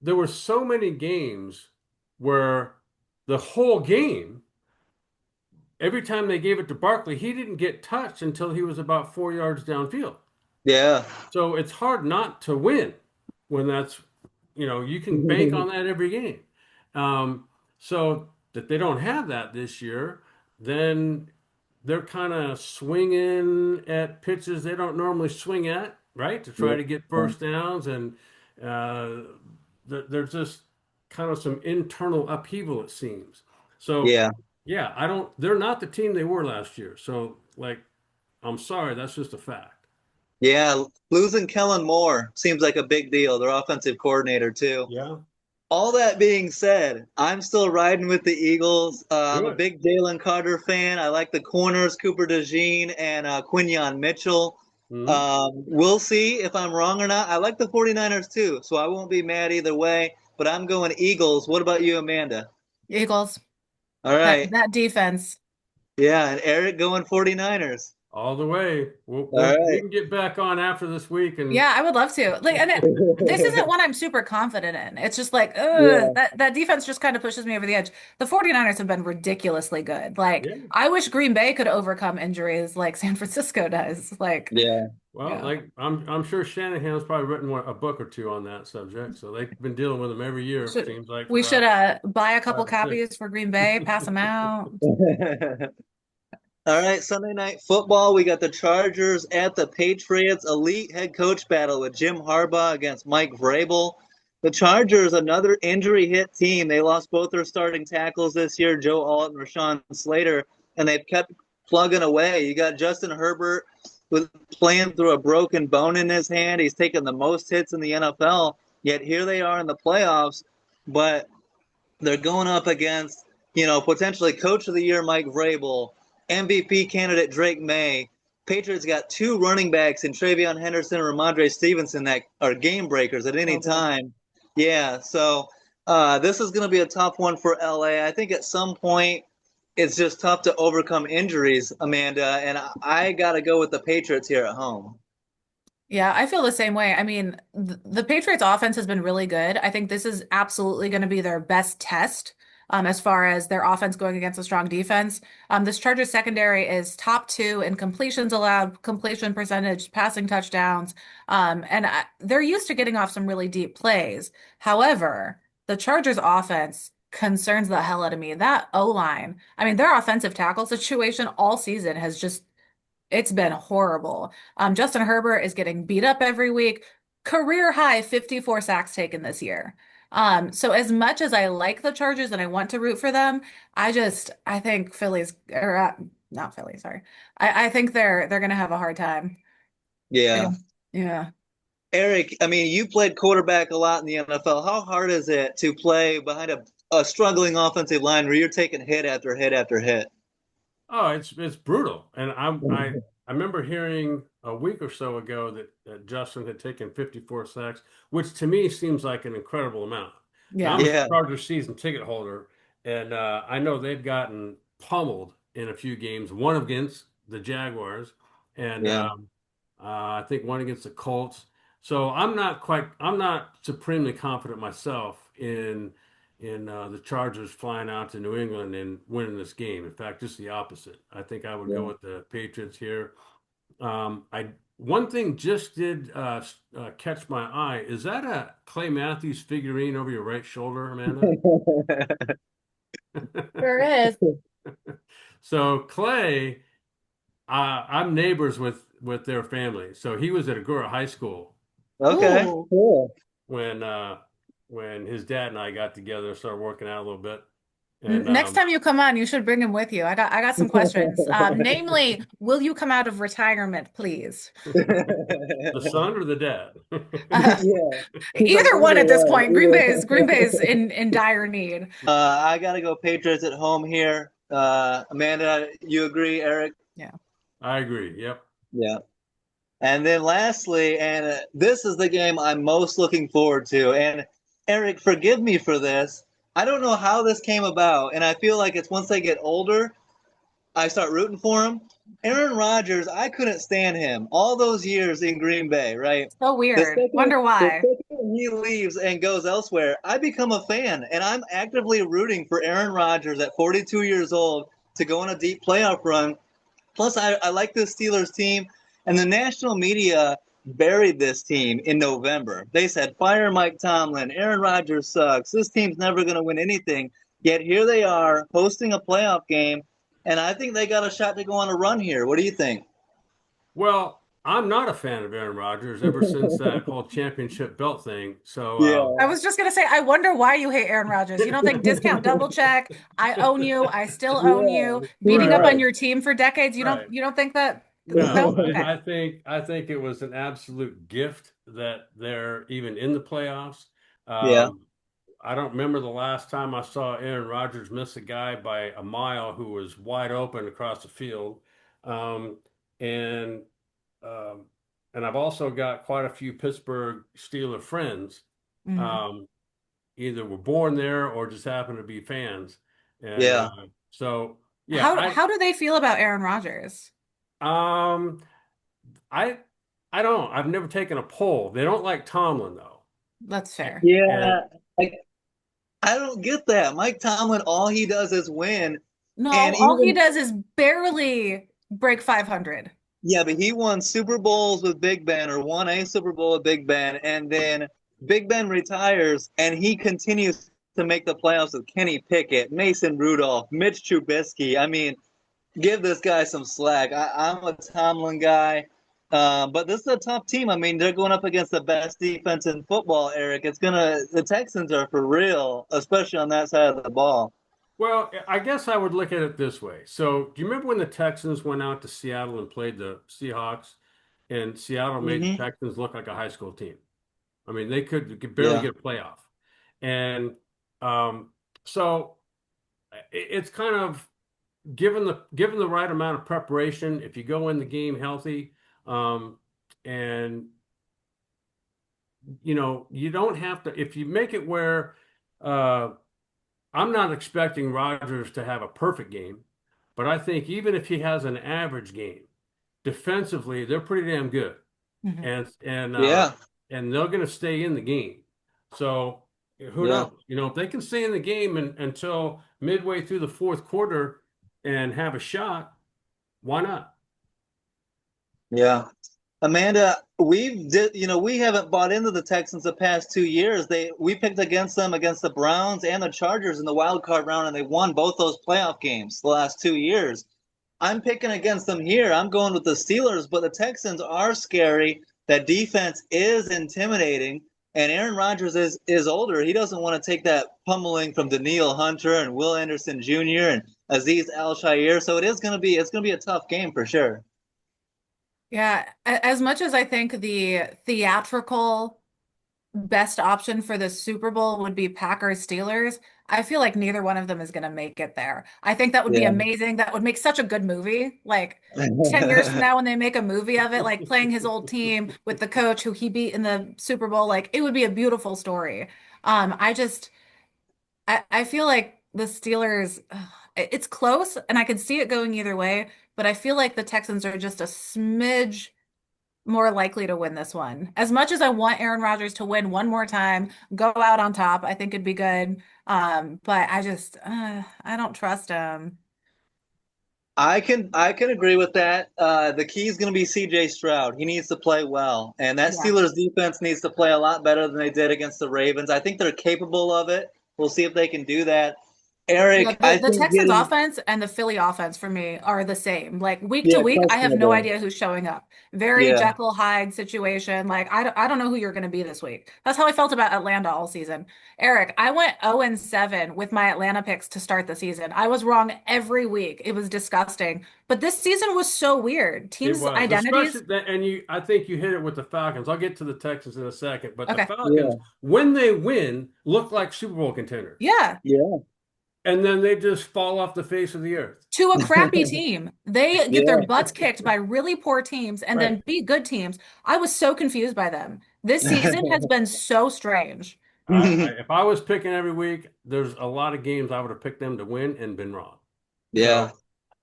there were so many games where the whole game, every time they gave it to Barkley, he didn't get touched until he was about 4 yards downfield. Yeah. So it's hard not to win when that's, you can bank on that every game. So that they don't have that this year, then they're kind of swinging at pitches they don't normally swing at, right? To try to get first downs. And uh, there's just kind of some internal upheaval, it seems. So, Yeah. yeah, they're not the team they were last year. So, like, I'm sorry, that's just a fact. Yeah. Losing Kellen Moore seems like a big deal. Their offensive coordinator too. Yeah, All that being said, I'm still riding with the Eagles. I'm a good. big Jalen Carter fan. I like the corners, Cooper DeJean and Quinyon Mitchell. Mhm. We'll see if I'm wrong or not. I like the 49ers too, so I won't be mad either way, but I'm going Eagles. What about you, Amanda? Eagles. All That right. that defense. Yeah, and Eric going 49ers. All the way. All We right. can get back on after this week and Yeah, I would love to. Like, and this isn't one I'm super confident in. It's just like, Yeah. that defense just kind of pushes me over the edge. The 49ers have been ridiculously good. Like, yeah. I wish Green Bay could overcome injuries like San Francisco does. Like, Yeah. Well, yeah. like I'm sure Shanahan's probably written a book or two on that subject. So they've been dealing with them every year, Should seems like for we the should last buy a couple 5 or 6. copies for Green Bay, pass them out. All right, Sunday night football. We got the Chargers at the Patriots. Elite head coach battle with Jim Harbaugh against Mike Vrabel. The Chargers, another injury hit team. They lost both their starting tackles this year, Joe Alt and Rashawn Slater, and they've kept plugging away. You got Justin Herbert with playing through a broken bone in his hand. He's taken the most hits in the NFL, yet here they are in the playoffs, but they're going up against, potentially Coach of the Year Mike Vrabel, MVP candidate Drake May. Patriots got two running backs in Travion Henderson and Ramondre Stevenson that are game breakers at any So good. time. Yeah, so this is going to be a tough one for LA. I think at some point it's just tough to overcome injuries, Amanda, and I got to go with the Patriots here at home. Yeah, I feel the same way. I mean, the Patriots offense has been really good. I think this is absolutely going to be their best test as far as their offense going against a strong defense. This Chargers secondary is top two in completions allowed, completion percentage, passing touchdowns, they're used to getting off some really deep plays. However, the Chargers offense concerns the hell out of me. That O-line, I mean, their offensive tackle situation all season has just it's been horrible. Justin Herbert is getting beat up every week. Career high 54 sacks taken this year. So as much as I like the Chargers and I want to root for them, I think Philly's or not Philly, sorry. I think they're gonna have a hard time. Yeah. Yeah. Eric, I mean, you played quarterback a lot in the NFL. How hard is it to play behind a struggling offensive line where you're taking hit after hit after hit? Oh, it's brutal. And I remember hearing a week or so ago that Justin had taken 54 sacks, which to me seems like an incredible amount. Now I'm Yeah. a Yeah, Chargers season ticket holder, and I know they've gotten pummeled in a few games. One against the Jaguars, and yeah, I think one against the Colts. So I'm not supremely confident myself in the Chargers flying out to New England and winning this game. In fact, just the opposite. I think I would go yeah. with the Patriots here. I One thing just did catch my eye. Is that a Clay Matthews figurine over your right shoulder, Amanda? Sure is. So Clay, I'm neighbors with their family. So he was at Agora High School Okay, Ooh. cool. when uh, when his dad and I got together and started working out a little bit. And Next time you come on, you should bring him with you. I got some questions. Namely, will you come out of retirement, please? the son or the dad? Yeah, he's like Either one either at this one. point. Green Bay's in dire need. I gotta go Patriots at home here. Amanda, you agree, Eric? Yeah. I agree. Yep. Yeah. And then lastly, and this is the game I'm most looking forward to. And Eric, forgive me for this. I don't know how this came about, and I feel like it's once they get older, I start rooting for him. Aaron Rodgers, I couldn't stand him all those years in Green Bay, right? So The weird. second, Wonder the why. second he leaves and goes elsewhere, I become a fan, and I'm actively rooting for Aaron Rodgers at 42 years old to go on a deep playoff run. Plus, I like this Steelers team, and the national media buried this team in November. They said, fire Mike Tomlin. Aaron Rodgers sucks. This team's never going to win anything. Yet here they are hosting a playoff game, and I think they got a shot to go on a run here. What do you think? Well, I'm not a fan of Aaron Rodgers ever since that whole championship belt thing. So, I was just gonna say, I wonder why you hate Aaron Rodgers. You don't think discount double check, I own you, I still own Yeah, you, who beating right, up on does? your team for decades, right. you don't think that No, no? Okay. I think it was an absolute gift that they're even in the playoffs. Yeah, Um, I don't remember the last time I saw Aaron Rodgers miss a guy by a mile who was wide open across the field. Um, and um, and I've also got quite a few Pittsburgh Steeler friends. Mhm. Um, Either were born there or just happen to be fans. And Yeah. so yeah, How do they feel about Aaron Rodgers? um I I don't. I've never taken a poll. They don't like Tomlin though. That's fair. And Yeah. I don't get that. Mike Tomlin, all he does is win. No, And all he even, does is barely break 500. yeah, but he won Super Bowls with Big Ben or won a Super Bowl with Big Ben. And then Big Ben retires and he continues to make the playoffs with Kenny Pickett, Mason Rudolph, Mitch Trubisky. I mean, give this guy some slack. I'm a Tomlin guy. But this is a tough team. I mean, they're going up against the best defense in football, Eric. The Texans are for real, especially on that side of the ball. well, I guess I would look at it this way. So, do you remember when the Texans went out to Seattle and played the Seahawks, and Seattle made the Hmm. Texans look like a high school team? I mean, they could barely Yeah. get a playoff. And um, so it's kind of given the right amount of preparation, if you go in the game healthy, um, and you don't have to, if you make it where uh, I'm not expecting Rodgers to have a perfect game, but I think even if he has an average game, defensively, they're pretty damn good. Mhm. And Yeah. and they're going to stay in the game. So who Yeah. knows? If they can stay in the game until midway through the fourth quarter and have a shot, why not? Yeah. Amanda, we haven't bought into the Texans the past 2 years. We picked against them against the Browns and the Chargers in the wild card round, and they won both those playoff games the last 2 years. I'm picking against them here. I'm going with the Steelers, but the Texans are scary. That defense is intimidating, and Aaron Rodgers is older. He doesn't want to take that pummeling from Daniil Hunter and Will Anderson Jr. and Aziz Al-Shaair. So it's gonna be a tough game for sure. Yeah, as much as I think the theatrical best option for the Super Bowl would be Packers Steelers, I feel like neither one of them is going to make it there. I think that would be Yeah. amazing. That would make such a good movie. Like 10 years from now, when they make a movie of it, like playing his old team with the coach who he beat in the Super Bowl, like it would be a beautiful story. I just, I feel like the Steelers, it's close and I could see it going either way, but I feel like the Texans are just a smidge more likely to win this one. As much as I want Aaron Rodgers to win one more time, go out on top, I think it'd be good. But I don't trust him. I can agree with that. The key is going to be C.J. Stroud. He needs to play well, and that Yeah. Steelers defense needs to play a lot better than they did against the Ravens. I think they're capable of it. We'll see if they can do that. Yeah, Eric, I the think Texans getting offense and the Philly offense for me are the same. Like week to yeah week, I have no questionable. idea who's showing up. Very Yeah, Jekyll Hyde situation. Like I don't know who you're going to be this week. That's how I felt about Atlanta all season. Eric, I went 0-7 with my Atlanta picks to start the season. I was wrong every week. It was disgusting. But this season was so weird. It Teams' was, especially identities. that, and I think you hit it with the Falcons. I'll get to the Texans in a second, but the Okay. Falcons, yeah, when they win, look like Super Bowl contenders, Yeah. yeah, and then they just fall off the face of the earth. To a crappy team. They get their yeah. butts kicked by really poor teams and Right. then beat good teams. I was so confused by them. This season has been so strange. If I was picking every week, there's a lot of games I would have picked them to win and been wrong. Yeah.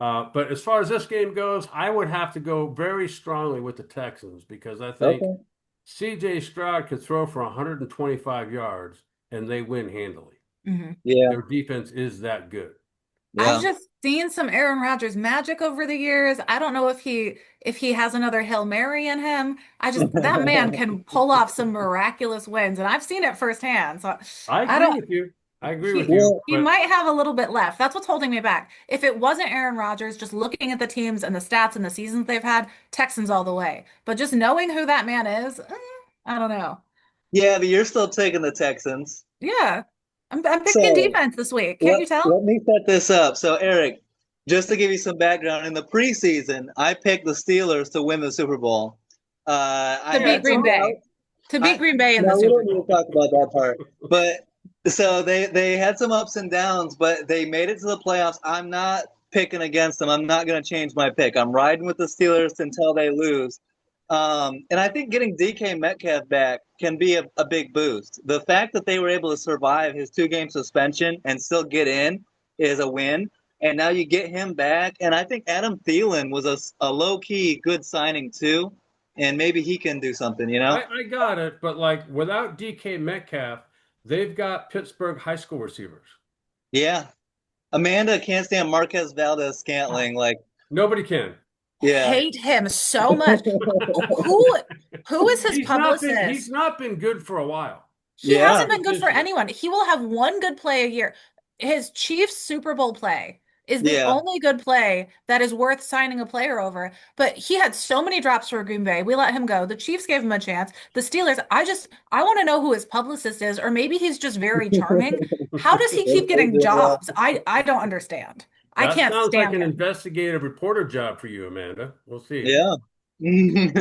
So, but as far as this game goes, I would have to go very strongly with the Texans because I think Okay. C.J. Stroud could throw for 125 yards and they win handily. Mhm. Yeah. Their defense is that good. I've Yeah. just seen some Aaron Rodgers magic over the years. I don't know if he has another Hail Mary in him. I just that man can pull off some miraculous wins, and I've seen it firsthand. So I I agree don't with you. I agree with he you. Well, he But might have a little bit left. That's what's holding me back. If it wasn't Aaron Rodgers, just looking at the teams and the stats and the seasons they've had, Texans all the way. But just knowing who that man is, I don't know. yeah, but you're still taking the Texans. Yeah. I'm picking So defense this week. Can't let you tell? let me set this up. So Eric, just to give you some background, in the preseason, I picked the Steelers to win the Super Bowl. I To yeah, beat had it's some Green all right. Bay. doubts. To beat I Green Bay in the No, we Super don't need to Bowl. talk about that part. But so they had some ups and downs, but they made it to the playoffs. I'm not picking against them. I'm not going to change my pick. I'm riding with the Steelers until they lose. And I think getting DK Metcalf back can be a big boost. The fact that they were able to survive his 2 game suspension and still get in is a win. And now you get him back. And I think Adam Thielen was a low-key good signing too. And maybe he can do something, you know? I got it, but like without DK Metcalf, they've got Pittsburgh high school receivers. Yeah. Amanda can't stand Marquez Valdez-Scantling. Like, Nobody can. yeah. Hate him so much. Who is his He's publicist? not been good for a while. He Yeah. hasn't been good for anyone. He will have one good play a year. His Chiefs Super Bowl play is the Yeah. only good play that is worth signing a player over. But he had so many drops for Green Bay. We let him go. The Chiefs gave him a chance. The Steelers, I want to know who his publicist is, or maybe he's just very charming. How does he keep getting jobs? I don't understand. I That can't sounds like stand an him. investigative reporter job for you, Amanda. We'll see. Yeah.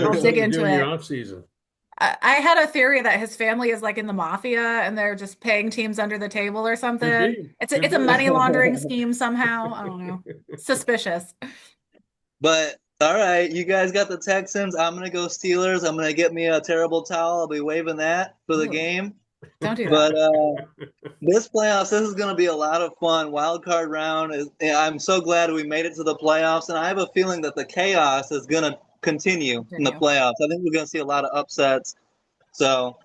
I'll dig into Your it. off season. I had a theory that his family is like in the mafia and they're just paying teams under the table or something. Could be. It's Could a be. money laundering scheme somehow. I don't know. Suspicious. But all right, you guys got the Texans. I'm gonna go Steelers. I'm gonna get me a terrible towel. I'll be waving that for the Ooh, game. don't do But that. this playoffs, this is gonna be a lot of fun. Wild card round is. I'm so glad we made it to the playoffs, and I have a feeling that the chaos is gonna continue in the playoffs. I think we're gonna see a lot of upsets. So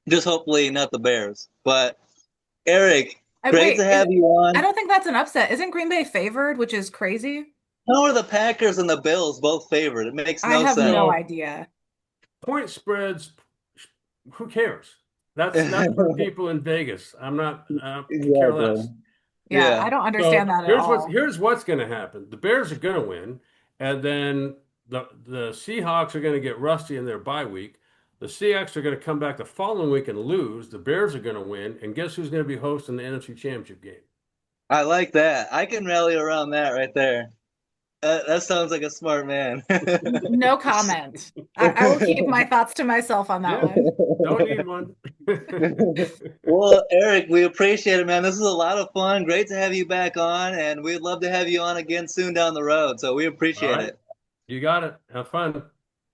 just hopefully not the Bears. But Erik, great to have you on. I don't think that's an upset. Isn't Green Bay favored, which is crazy? How are the Packers and the Bills both favored? It makes no I have sense. no idea. Point spreads, who cares? That's for people in Vegas. I'm not care less. Yeah, I don't understand that at all. Here's what's going to happen. The Bears are going to win, and then the Seahawks are going to get rusty in their bye week. The Seahawks are going to come back the following week and lose. The Bears are going to win, and guess who's going to be hosting the NFC Championship game? I like that. I can rally around that right there. That sounds like a smart man. No comment. I will keep my thoughts to myself on that one. Don't need one. Well, Erik, we appreciate it, man. This is a lot of fun. Great to have you back on, and we'd love to have you on again soon down the road. So we appreciate it. You got it. Have fun.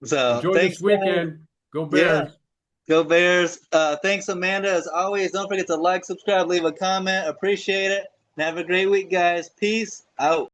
So enjoy thanks, this weekend. guys. Go Bears. Yeah. Go Bears. Thanks, Amanda. As always, don't forget to like, subscribe, leave a comment. Appreciate it. And have a great week, guys. Peace out.